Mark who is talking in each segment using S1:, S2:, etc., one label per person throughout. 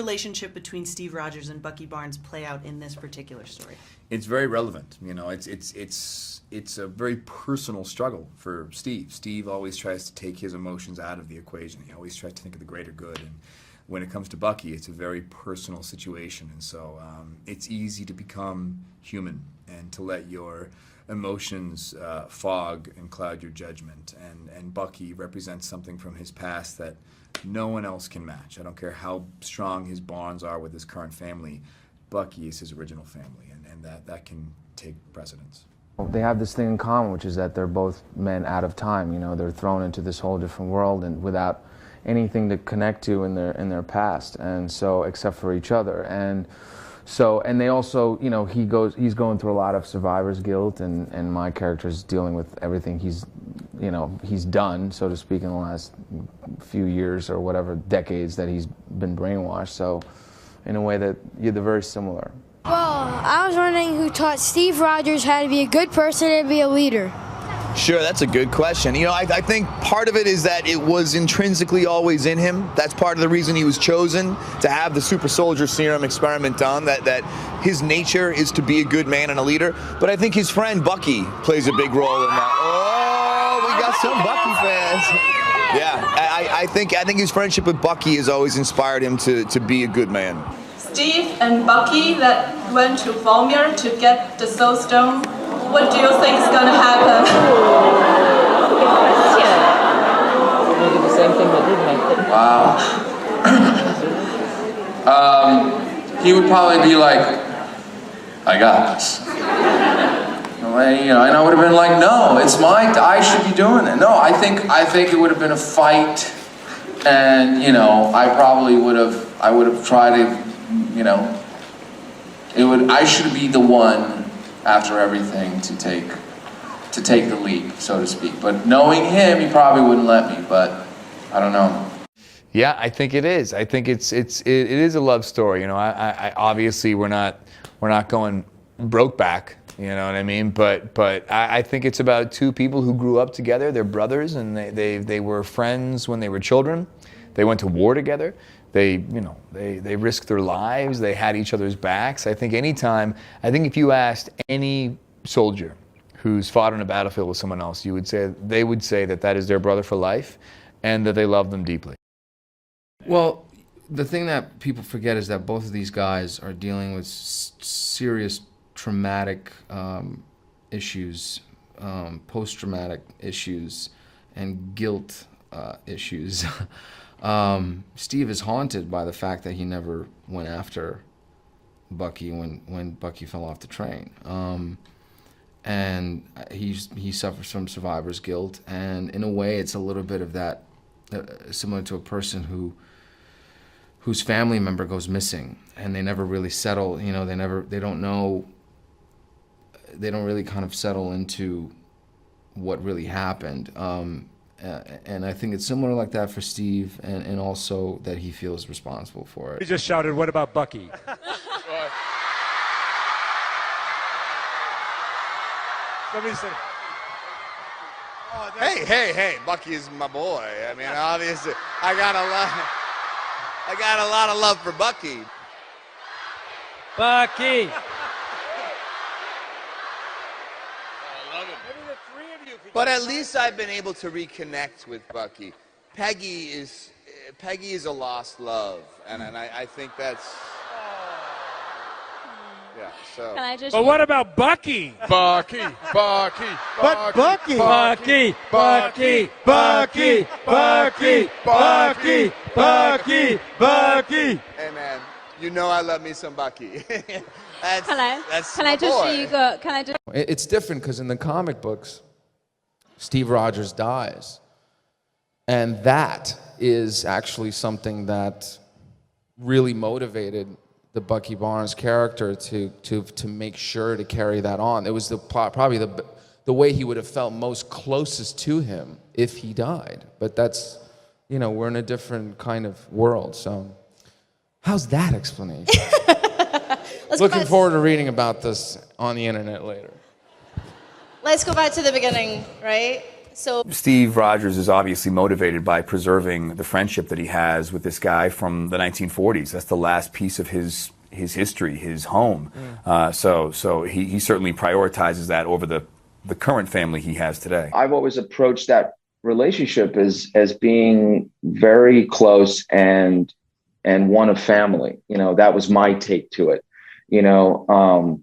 S1: relationship between Steve Rogers and Bucky Barnes play out in this particular story?
S2: It's very relevant. You know, it's a very personal struggle for Steve. Steve always tries to take his emotions out of the equation. He always tries to think of the greater good. And when it comes to Bucky, it's a very personal situation. And so it's easy to become human and to let your emotions fog and cloud your judgment. And Bucky represents something from his past that no one else can match. I don't care how strong his bonds are with his current family. Bucky is his original family, and that can take precedence.
S3: They have this thing in common, which is that they're both men out of time. You know, they're thrown into this whole different world and without anything to connect to in their past, and so except for each other. And they also, you know, he's going through a lot of survivor's guilt, and my character's dealing with everything he's done, so to speak, in the last few years or whatever decades that he's been brainwashed. So in a way that they're very similar.
S4: Well, I was wondering who taught Steve Rogers how to be a good person and be a leader.
S5: Sure, that's a good question. You know, I think part of it is that it was intrinsically always in him. That's part of the reason he was chosen to have the super soldier serum experiment done, that his nature is to be a good man and a leader. But I think his friend Bucky plays a big role in that. Oh, we got some Bucky fans. Yeah, I think his friendship with Bucky has always inspired him to be a good man.
S6: Steve and Bucky that went to Volmir to get the Soul Stone. What do you think is going to happen?
S7: Maybe the same thing that did make it.
S8: Wow. He would probably be like, I got this. You know, and I would have been like, no, it's I should be doing it. No, I think it would have been a fight, and you know, I would have tried to, you know, I should be the one after everything to take the lead, so to speak. But knowing him, he probably wouldn't let me, but I don't know.
S2: Yeah, I think it is. I think it is a love story. You know, I obviously we're not going Brokeback. You know what I mean? But I think it's about two people who grew up together. They're brothers, and they were friends when they were children. They went to war together. They risked their lives. They had each other's backs. I think if you asked any soldier who's fought on a battlefield with someone else, they would say that is their brother for life, and that they love them deeply.
S3: Well, the thing that people forget is that both of these guys are dealing with serious traumatic issues, post-traumatic issues, and guilt issues. Steve is haunted by the fact that he never went after Bucky when Bucky fell off the train. And he suffers from survivor's guilt, and in a way it's a little bit of that, similar to a person whose family member goes missing and they never really settle, you know, they don't really kind of settle into what really happened. And I think it's similar like that for Steve, and also that he feels responsible for it.
S9: He just shouted, "What about Bucky?" Somebody said,
S5: Hey, Bucky is my boy. I mean, obviously, I got a lot of love for Bucky.
S9: Bucky!
S5: But at least I've been able to reconnect with Bucky. Peggy is a lost love, and I think that's. Yeah, so.
S9: Can I just? But what about Bucky? Bucky. But Bucky. Bucky.
S5: Hey man, you know I love me some Bucky.
S3: It's different because in the comic books, Steve Rogers dies, and that is actually something that really motivated the Bucky Barnes character to make sure to carry that on. It was probably the way he would have felt most closest to him if he died. But that's, you know, we're in a different kind of world. So how's that explanation? Looking forward to reading about this on the internet later.
S10: Let's go back to the beginning, right?
S6: So
S2: Steve Rogers is obviously motivated by preserving the friendship that he has with this guy from the 1940s. That's the last piece of his history, his home. So he certainly prioritizes that over the current family he has today.
S3: I've always approached that relationship as being very close and one of family. You know, that was my take to it. You know,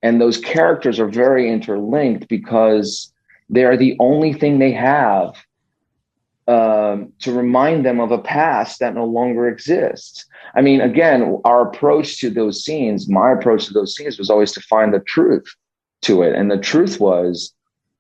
S3: and those characters are very interlinked because they are the only thing they have to remind them of a past that no longer exists. I mean, again, our approach to those scenes, my approach to those scenes was always to find the truth to it. And the truth was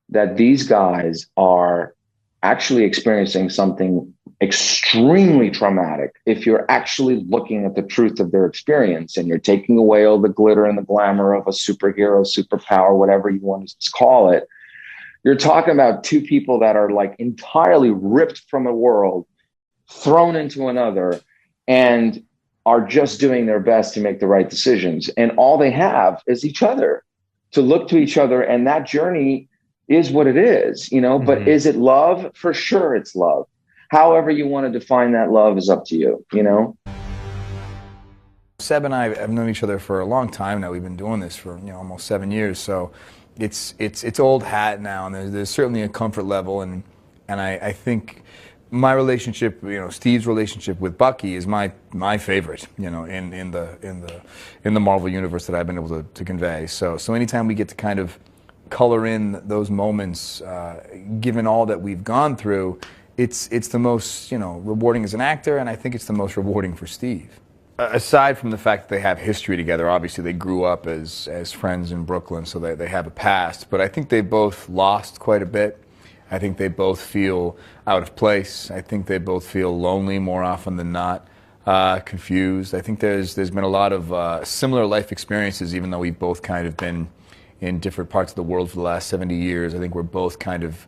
S3: that these guys are actually experiencing something extremely traumatic if you're actually looking at the truth of their experience and you're taking away all the glitter and the glamour of a superhero, superpower, whatever you want to call it. You're talking about two people that are like entirely ripped from a world, thrown into another, and are just doing their best to make the right decisions. And all they have is each other to look to each other. And that journey is what it is, you know, but is it love? For sure it's love. However you want to define that love is up to you, you know?
S2: Seb and I have known each other for a long time now. We've been doing this for almost 7 years. So it's old hat now, and there's certainly a comfort level, and I think my relationship, Steve's relationship with Bucky is my favorite, in the Marvel universe that I've been able to convey. So anytime we get to kind of color in those moments, given all that we've gone through, it's the most rewarding as an actor, and I think it's the most rewarding for Steve. Aside from the fact that they have history together, obviously they grew up as friends in Brooklyn, so they have a past, but I think they both lost quite a bit. I think they both feel out of place. I think they both feel lonely more often than not, confused. I think there's been a lot of similar life experiences, even though we've both kind of been in different parts of the world for the last 70 years. I think we're both kind of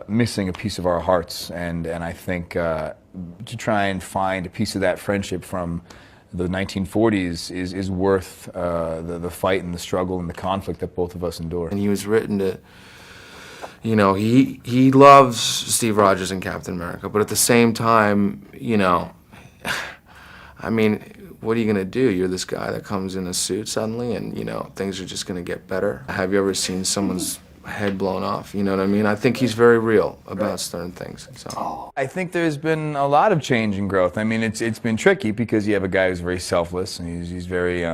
S2: missing a piece of our hearts, and I think to try and find a piece of that friendship from the 1940s is worth the fight and the struggle and the conflict that both of us endure.
S3: And he was written to, he loves Steve Rogers and Captain America, but at the same time, I mean, what are you going to do? You're this guy that comes in a suit suddenly and, things are just going to get better. Have you ever seen someone's head blown off? You know what I mean? I think he's very real about certain things. So
S2: I think there's been a lot of change and growth. I mean, it's been tricky because you have a guy who's very selfless and he's very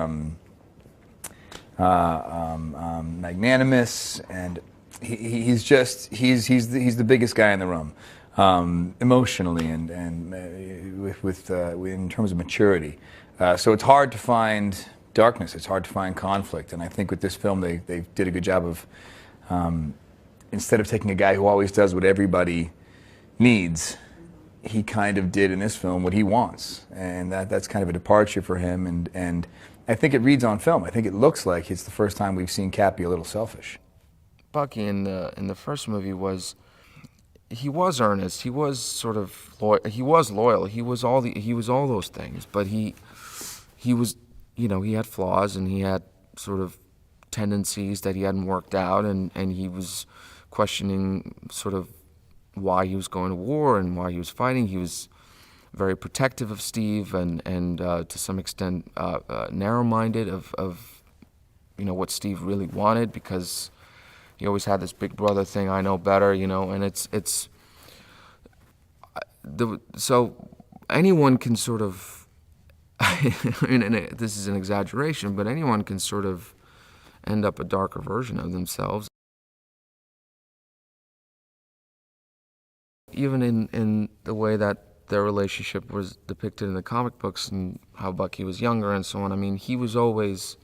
S2: magnanimous, and he's the biggest guy in the room, emotionally and in terms of maturity. So it's hard to find darkness. It's hard to find conflict, and I think with this film they did a good job of. Instead of taking a guy who always does what everybody needs, he kind of did in this film what he wants, and that's kind of a departure for him. And I think it reads on film. I think it looks like it's the first time we've seen Cap be a little selfish.
S3: Bucky in the first movie was earnest. He was sort of loyal. He was loyal. He was all those things. But he was he had flaws, and he had sort of tendencies that he hadn't worked out, and he was questioning sort of why he was going to war and why he was fighting. He was very protective of Steve and to some extent narrow-minded of what Steve really wanted, because he always had this big brother thing, I know better, and so anyone can sort of and this is an exaggeration, but anyone can sort of end up a darker version of themselves. Even in the way that their relationship was depicted in the comic books and how Bucky was younger and so on, I mean, he was always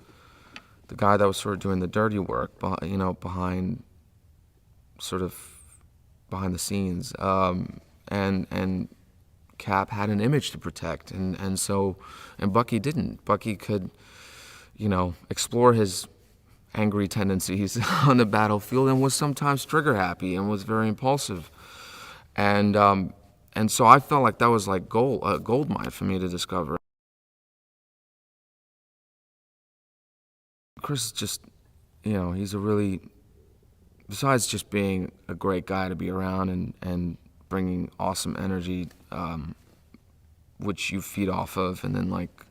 S3: the guy that was sort of doing the dirty work, behind the scenes. And Cap had an image to protect, and Bucky didn't. Bucky could, explore his angry tendencies on the battlefield, and was sometimes trigger happy and was very impulsive, and so I felt like that was like a gold mine for me to discover. Chris is just, he's a really besides just being a great guy to be around and bringing awesome energy, which you feed off of, and then like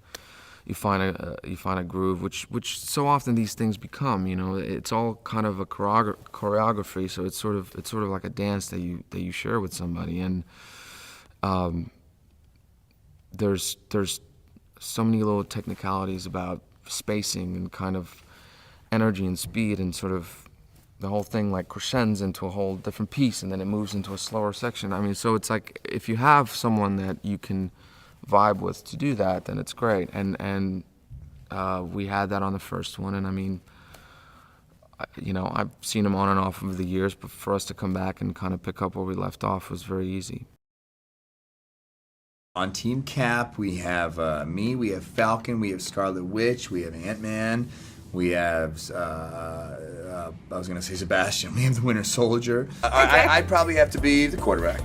S3: you find a groove, which so often these things become. You know, it's all kind of a choreography, so it's sort of like a dance that you share with somebody, and there's so many little technicalities about spacing and kind of energy and speed, and sort of the whole thing like crescends into a whole different piece, and then it moves into a slower section. I mean, so it's like if you have someone that you can vibe with to do that, then it's great. And we had that on the first one, and I mean, you know, I've seen him on and off over the years, but for us to come back and kind of pick up where we left off was very easy.
S2: On Team Cap, we have me, we have Falcon, we have Scarlet Witch, we have Ant-Man, we have, I was going to say Sebastian, we have the Winter Soldier. I'd probably have to be the quarterback.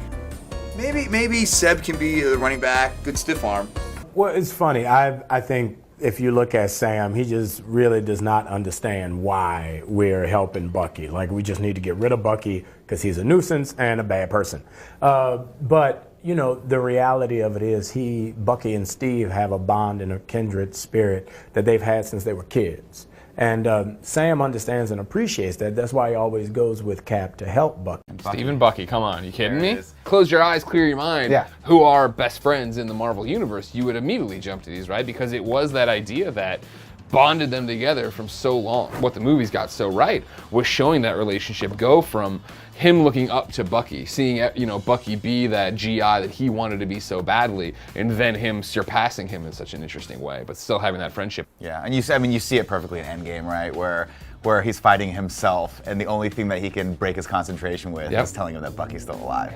S2: Maybe Seb can be the running back, good stiff arm.
S10: Well, it's funny. I think if you look at Sam, he just really does not understand why we're helping Bucky. Like, we just need to get rid of Bucky because he's a nuisance and a bad person. But you know, the reality of it is Bucky and Steve have a bond and a kindred spirit that they've had since they were kids. And Sam understands and appreciates that. That's why he always goes with Cap to help Bucky.
S11: Steve and Bucky, come on, you kidding me? Close your eyes, clear your mind. Yeah. Who are best friends in the Marvel Universe? You would immediately jump to these, right? Because it was that idea that bonded them together from so long. What the movies got so right was showing that relationship go from him looking up to Bucky, seeing, you know, Bucky be that GI that he wanted to be so badly, and then him surpassing him in such an interesting way, but still having that friendship.
S12: Yeah, and you see it perfectly in Endgame, right? Where he's fighting himself, and the only thing that he can break his concentration with is telling him that Bucky's still alive.